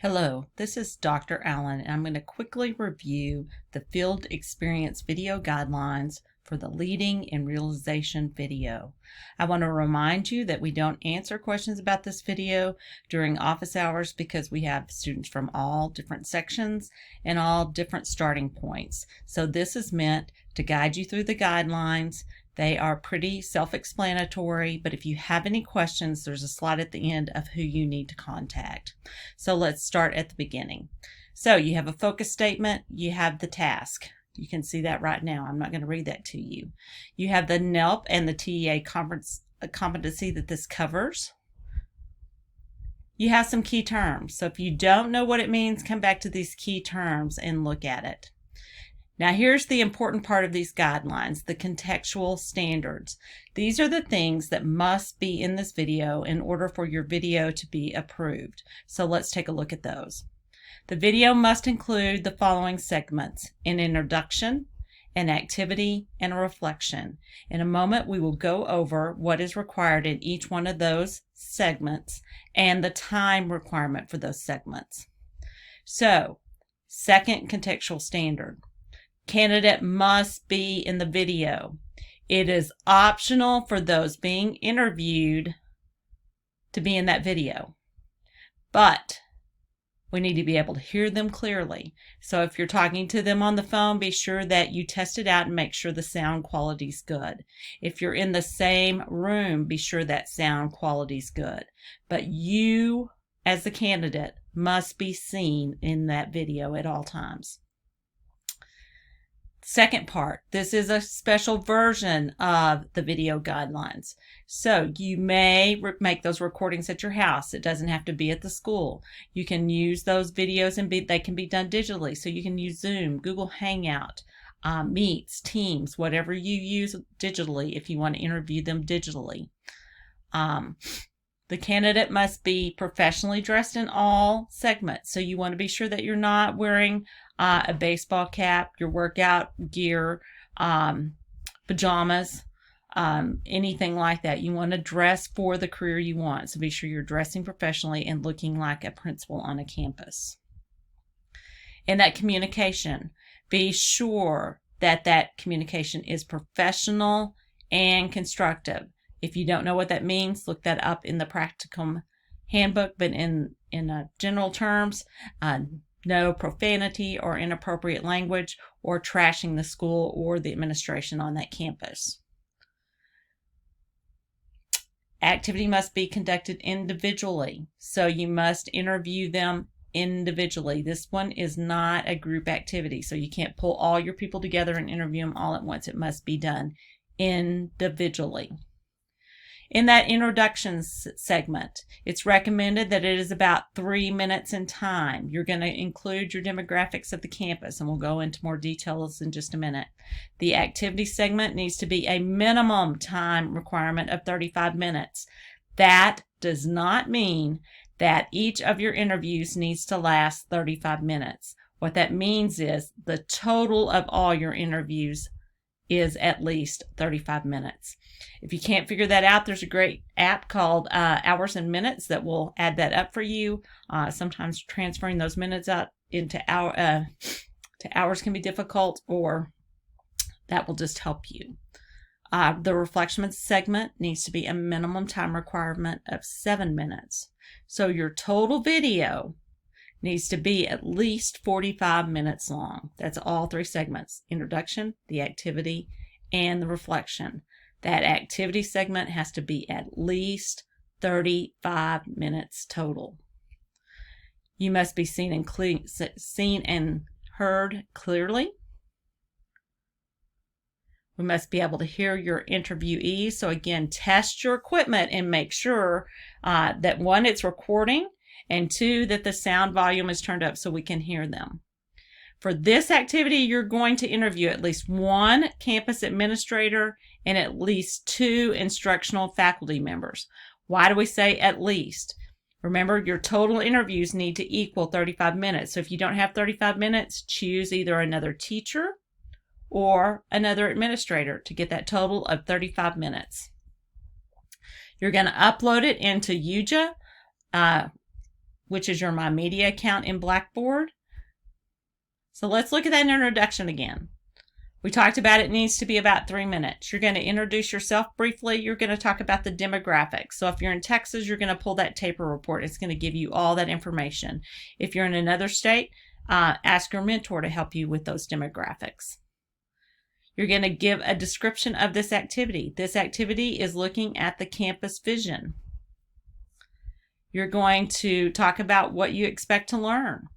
Hello, this is Dr. Allen, and I'm going to quickly review the Field Experience Video Guidelines for the Leading and Realization video. I want to remind you that we don't answer questions about this video during office hours because we have students from all different sections and all different starting points. So this is meant to guide you through the guidelines. They are pretty self-explanatory, but if you have any questions, there's a slide at the end of who you need to contact. So let's start at the beginning. So you have a focus statement, you have the task. You can see that right now. I'm not going to read that to you. You have the NELP and the TEA competency that this covers. You have some key terms. So if you don't know what it means, come back to these key terms and look at it. Now here's the important part of these guidelines, the contextual standards. These are the things that must be in this video in order for your video to be approved. So let's take a look at those. The video must include the following segments: an introduction, an activity, and a reflection. In a moment, we will go over what is required in each one of those segments and the time requirement for those segments. So, second contextual standard. Candidate must be in the video. It is optional for those being interviewed to be in that video, but we need to be able to hear them clearly. So if you're talking to them on the phone, be sure that you test it out and make sure the sound quality is good. If you're in the same room, be sure that sound quality is good. But you, as the candidate, must be seen in that video at all times. Second part, this is a special version of the video guidelines. So you may make those recordings at your house. It doesn't have to be at the school. You can use those videos and they can be done digitally. So you can use Zoom, Google Hangout, Meets, Teams, whatever you use digitally if you want to interview them digitally. The candidate must be professionally dressed in all segments. So you want to be sure that you're not wearing a baseball cap, your workout gear, pajamas, anything like that. You want to dress for the career you want. So be sure you're dressing professionally and looking like a principal on a campus. In that communication, be sure that that communication is professional and constructive. If you don't know what that means, look that up in the practicum handbook, but in general terms, no profanity or inappropriate language or trashing the school or the administration on that campus. Activity must be conducted individually, so you must interview them individually. This one is not a group activity, so you can't pull all your people together and interview them all at once. It must be done individually. In that introduction segment, it's recommended that it is about 3 minutes in time. You're going to include your demographics of the campus, and we'll go into more details in just a minute. The activity segment needs to be a minimum time requirement of 35 minutes. That does not mean that each of your interviews needs to last 35 minutes. What that means is the total of all your interviews is at least 35 minutes. If you can't figure that out, there's a great app called Hours and Minutes that will add that up for you. Sometimes transferring those minutes out into hours can be difficult, or that will just help you. The reflection segment needs to be a minimum time requirement of 7 minutes. So your total video needs to be at least 45 minutes long. That's all three segments: introduction, the activity, and the reflection. That activity segment has to be at least 35 minutes total. You must be seen and heard clearly. We must be able to hear your interviewees. So again, test your equipment and make sure that one, it's recording, and two, that the sound volume is turned up so we can hear them. For this activity, you're going to interview at least one campus administrator and at least 2 instructional faculty members. Why do we say at least? Remember, your total interviews need to equal 35 minutes. So if you don't have 35 minutes, choose either another teacher or another administrator to get that total of 35 minutes. You're going to upload it into UJA which is your My Media account in Blackboard. So let's look at that introduction again. We talked about it needs to be about 3 minutes. You're going to introduce yourself briefly. You're going to talk about the demographics. So if you're in Texas, you're going to pull that TAPER report. It's going to give you all that information. If you're in another state, ask your mentor to help you with those demographics. You're going to give a description of this activity. This activity is looking at the campus vision. You're going to talk about what you expect to learn.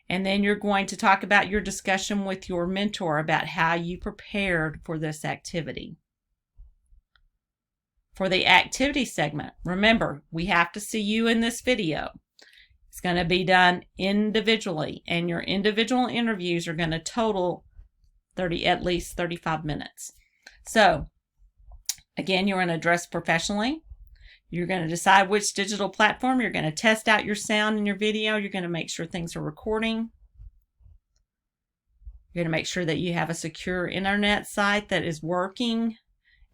And then you're going to talk about your discussion with your mentor about how you prepared for this activity. For the activity segment, remember, we have to see you in this video. It's going to be done individually, and your individual interviews are going to total at least 35 minutes. So, again, you're going to dress professionally. You're going to decide which digital platform. You're going to test out your sound and your video. You're going to make sure things are recording. You're going to make sure that you have a secure internet site that is working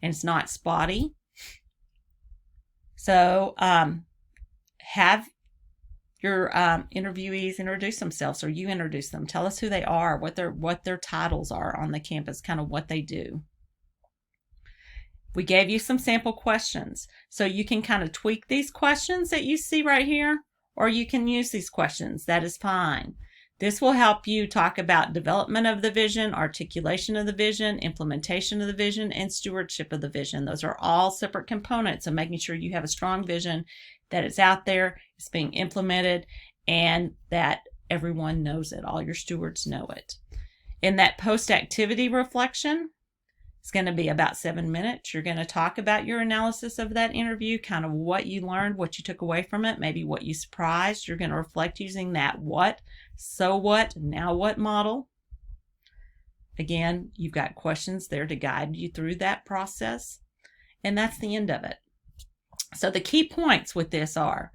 and it's not spotty. So have your interviewees introduce themselves, or you introduce them. Tell us who they are, what their titles are on the campus, kind of what they do. We gave you some sample questions, so you can kind of tweak these questions that you see right here, or you can use these questions. That is fine. This will help you talk about development of the vision, articulation of the vision, implementation of the vision, and stewardship of the vision. Those are all separate components of making sure you have a strong vision, that it's out there, it's being implemented, and that everyone knows it. All your stewards know it. In that post-activity reflection, it's going to be about 7 minutes. You're going to talk about your analysis of that interview, kind of what you learned, what you took away from it, maybe what you surprised. You're going to reflect using that what, so what, now what model. Again, you've got questions there to guide you through that process. And that's the end of it. So the key points with this are,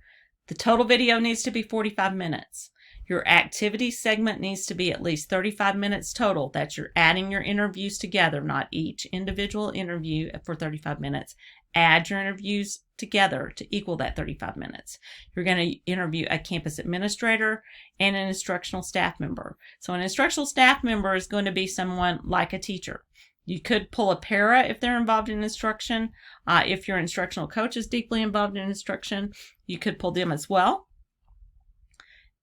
the total video needs to be 45 minutes. Your activity segment needs to be at least 35 minutes total. That's you're adding your interviews together, not each individual interview for 35 minutes. Add your interviews together to equal that 35 minutes. You're going to interview a campus administrator and an instructional staff member. So an instructional staff member is going to be someone like a teacher. You could pull a para if they're involved in instruction. If your instructional coach is deeply involved in instruction, you could pull them as well.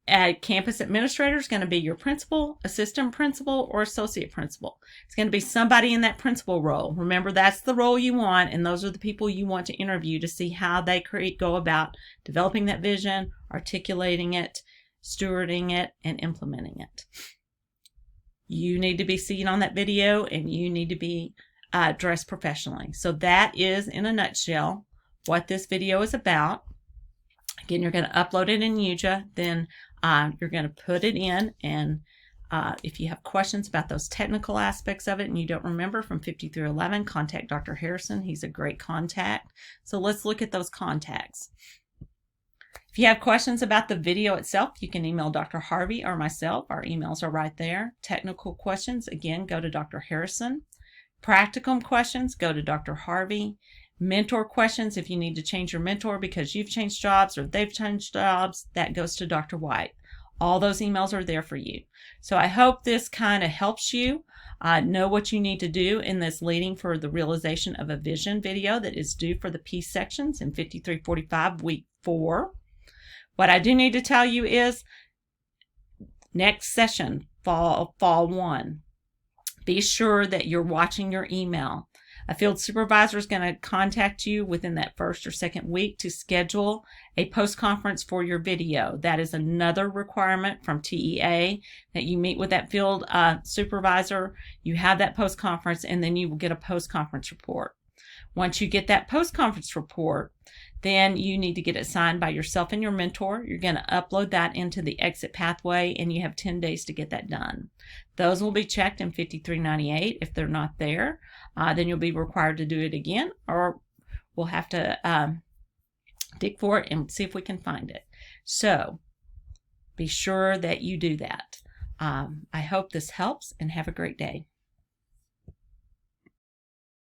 A campus administrator is going to be your principal, assistant principal, or associate principal. It's going to be somebody in that principal role. Remember, that's the role you want, and those are the people you want to interview to see how they go about developing that vision, articulating it, stewarding it, and implementing it. You need to be seen on that video, and you need to be dressed professionally. So that is, in a nutshell, what this video is about. Again, you're going to upload it in UJA, then you're going to put it in, and if you have questions about those technical aspects of it and you don't remember from 50 through 11, contact Dr. Harrison. He's a great contact. So let's look at those contacts. If you have questions about the video itself, you can email Dr. Harvey or myself. Our emails are right there. Technical questions, again, go to Dr. Harrison. Practicum questions, go to Dr. Harvey. Mentor questions, if you need to change your mentor because you've changed jobs or they've changed jobs, that goes to Dr. White. All those emails are there for you. So I hope this kind of helps you know what you need to do in this Leading for the Realization of a Vision video that is due for the P sections in 5345 week 4. What I do need to tell you is next session, fall 1, be sure that you're watching your email. A field supervisor is going to contact you within that first or second week to schedule a post-conference for your video. That is another requirement from TEA, that you meet with that field supervisor, you have that post-conference, and then you will get a post-conference report. Once you get that post-conference report, then you need to get it signed by yourself and your mentor. You're going to upload that into the exit pathway, and you have 10 days to get that done. Those will be checked in 5398. If they're not there, then you'll be required to do it again, or we'll have to dig for it and see if we can find it. So be sure that you do that. I hope this helps, and have a great day.